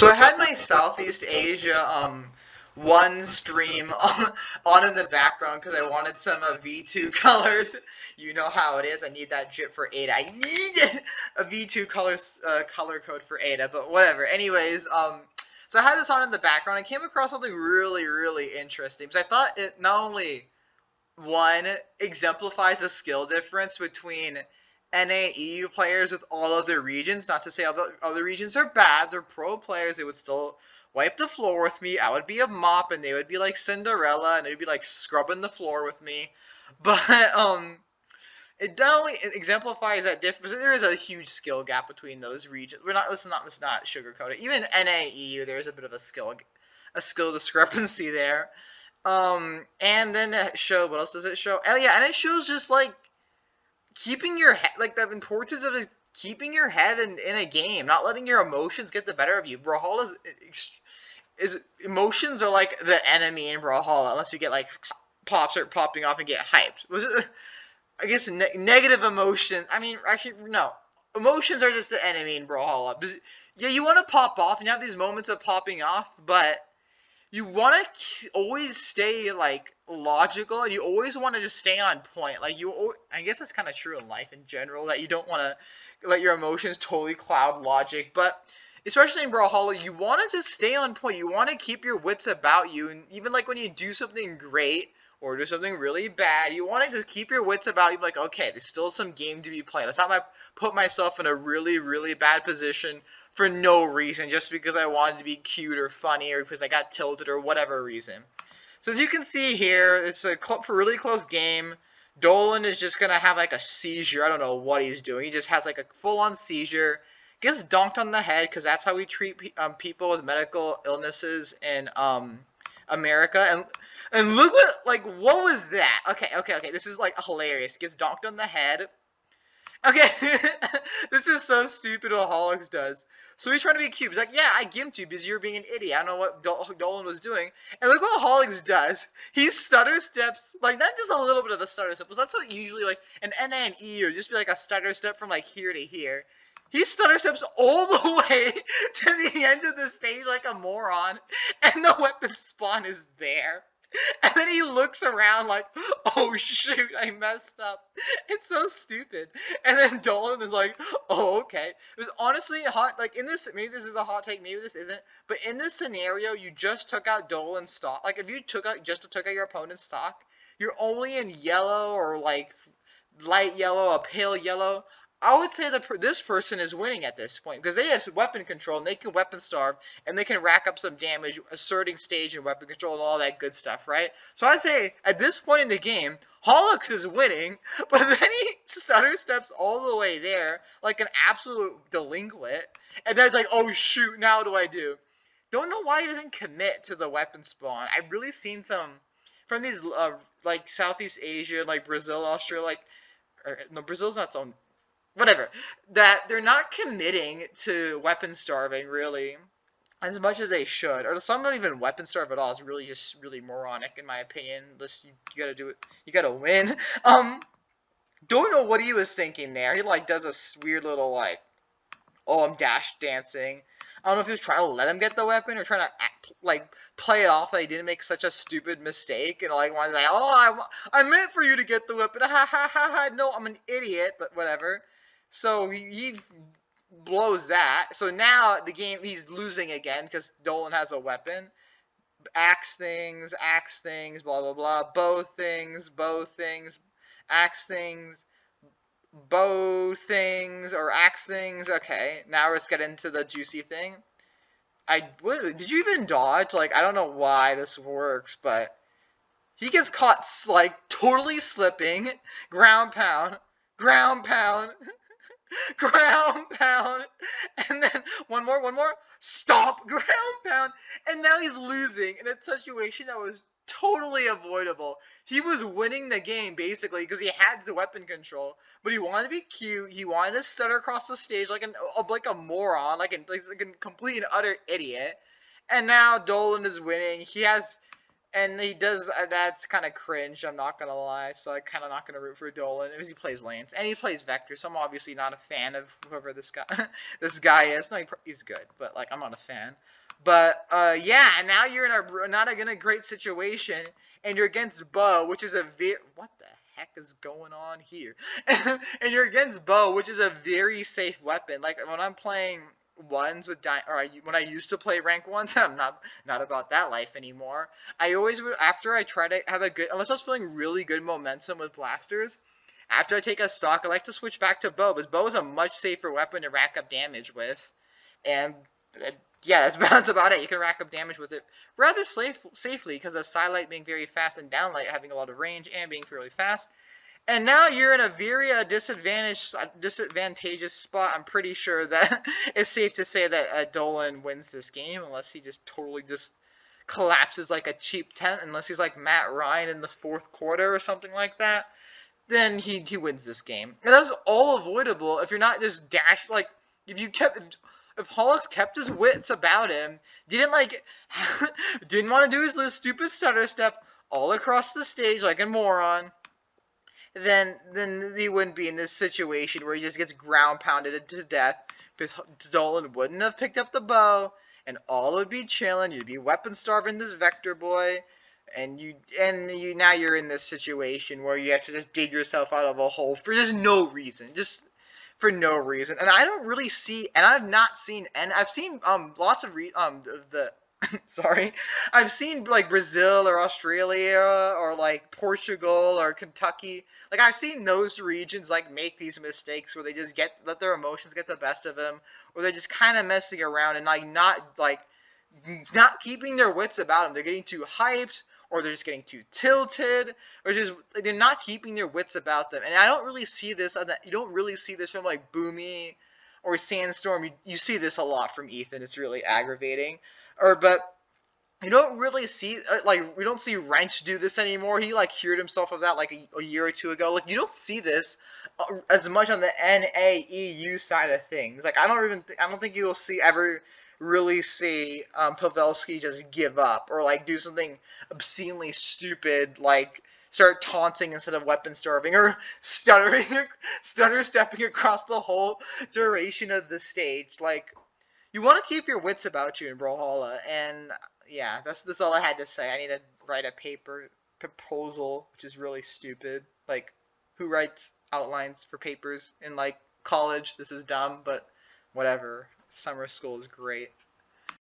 So I had my Southeast Asia one stream on in the background because I wanted some V2 colors. You know how it is. I need that drip for Ada. I need a V2 color code for Ada, but whatever. Anyways, so I had this on in the background. I came across something really interesting because I thought it not only one exemplifies the skill difference between NA and EU players with all other regions. Not to say other regions are bad. They're pro players. They would still wipe the floor with me. I would be a mop, and they would be like Cinderella, and they'd be like scrubbing the floor with me. But it not only exemplifies that difference. There is a huge skill gap between those regions. Let's not sugarcoat it. Even NA and EU, there is a bit of a skill discrepancy there. And then it showed, what else does it show? Oh yeah, and it shows just like keeping your head, like the importance of keeping your head in a game, not letting your emotions get the better of you. Brawlhalla is emotions are like the enemy in Brawlhalla, unless you get like start popping off and get hyped. Was it? I guess negative emotions. I mean, actually, no. Emotions are just the enemy in Brawlhalla. Yeah, you want to pop off and you have these moments of popping off, but you want to always stay like logical, and you always want to just stay on point. Like I guess that's kind of true in life in general, that you don't want to let your emotions totally cloud logic. But especially in Brawlhalla, you want to just stay on point. You want to keep your wits about you, and even like when you do something great or do something really bad, you want to just keep your wits about you. Like, okay, there's still some game to be played. Let's not put myself in a really bad position for no reason, just because I wanted to be cute or funny or because I got tilted or whatever reason. So as you can see here, it's a really close game. Dolan is just going to have like a seizure. I don't know what he's doing. He just has like a full-on seizure. Gets donked on the head because that's how we treat people with medical illnesses in America. And look what was that? Okay. This is like hilarious. Gets donked on the head. Okay, this is so stupid what Holix does. So he's trying to be cute. He's like, yeah, I gimped you because you're being an idiot. I don't know what Dolan was doing. And look what Holix does. He stutter steps, like, not just a little bit of a stutter step. That's what usually, like, an NA and E would just be like a stutter step from, like, here to here. He stutter steps all the way to the end of the stage like a moron. And the weapon spawn is there. And then he looks around like, oh shoot, I messed up. It's so stupid. And then Dolan is like, oh, okay. It was honestly hot, like in this, maybe this is a hot take, maybe this isn't, but in this scenario, you just took out Dolan's stock. Like if you took out your opponent's stock, you're only in yellow or like light yellow, a pale yellow. I would say that this person is winning at this point because they have weapon control and they can weapon starve and they can rack up some damage, asserting stage and weapon control and all that good stuff, right? So I'd say at this point in the game, Holix is winning, but then he stutter steps all the way there like an absolute delinquent, and then it's like, oh shoot, now what do I do? Don't know why he doesn't commit to the weapon spawn. I've really seen some from these like Southeast Asia, like Brazil, Australia, no, Brazil's not so. Whatever, that they're not committing to weapon starving really as much as they should, or some don't even weapon starve at all. It's really just really moronic in my opinion. Unless you gotta do it, you gotta win. Don't know what he was thinking there. He like does a weird little like, oh, I'm dash dancing. I don't know if he was trying to let him get the weapon or trying to play it off that he didn't make such a stupid mistake and like wanted to say, oh, I meant for you to get the weapon. Ha ha ha ha. No, I'm an idiot, but whatever. So he blows that. So now the game, he's losing again because Dolan has a weapon. Axe things, blah blah blah. Bow things, axe things, bow things, or axe things. Okay, now let's get into the juicy thing. Did you even dodge? Like, I don't know why this works, but he gets caught like totally slipping. Ground pound, ground pound. Ground pound, and then one more, stop, ground pound, and now he's losing in a situation that was totally avoidable. He was winning the game basically because he had the weapon control, but he wanted to be cute. He wanted to stutter across the stage like a moron, like a complete and utter idiot. And now Dolan is winning. He has And he does, that's kind of cringe, I'm not gonna lie, so I'm kind of not gonna root for Dolan, because he plays Lance, and he plays Vector, so I'm obviously not a fan of whoever this guy, this guy is. No, he's good, but, like, I'm not a fan. But, yeah, now you're in a great situation, and you're against Bo, which is what the heck is going on here? And you're against Bo, which is a very safe weapon. Like, when I'm playing ones with when I used to play rank ones, I'm not about that life anymore. I always would, after I try to have a good, unless I was feeling really good momentum with blasters, after I take a stock, I like to switch back to bow, because bow is a much safer weapon to rack up damage with. And yeah, that's about it. You can rack up damage with it rather safely because of Psylight being very fast and Downlight having a lot of range and being fairly fast. And now you're in a very disadvantageous spot. I'm pretty sure that it's safe to say that Dolan wins this game, unless he just totally just collapses like a cheap tent, unless he's like Matt Ryan in the fourth quarter or something like that. Then he wins this game. And that's all avoidable if you're not just like, if Hollux kept his wits about him, didn't want to do his little stupid stutter step all across the stage like a moron, then he wouldn't be in this situation where he just gets ground pounded to death, because Dolan wouldn't have picked up the bow, and all would be chilling. You'd be weapon starving this Vector boy, and now you're in this situation where you have to just dig yourself out of a hole for just no reason, And I don't really see, and I've not seen, and I've seen lots of the sorry, I've seen like Brazil or Australia or like Portugal or Kentucky. Like, I've seen those regions like make these mistakes where they just let their emotions get the best of them, or they're just kind of messing around and not keeping their wits about them. They're getting too hyped, or they're just getting too tilted, or just they're not keeping their wits about them. And I don't really see this. You don't really see this from like Boomy or Sandstorm. You see this a lot from Ethan. It's really aggravating. But you don't really see, we don't see Wrench do this anymore. He like cured himself of that like a year or two ago. Like, you don't see this as much on the NAEU side of things. Like, I don't think you will ever really see Pavelski just give up or like do something obscenely stupid, like start taunting instead of weapon starving, or stutter stepping across the whole duration of the stage. Like, you want to keep your wits about you in Brawlhalla, and yeah, that's all I had to say. I need to write a proposal, which is really stupid. Like, who writes outlines for papers in like college? This is dumb, but whatever. Summer school is great.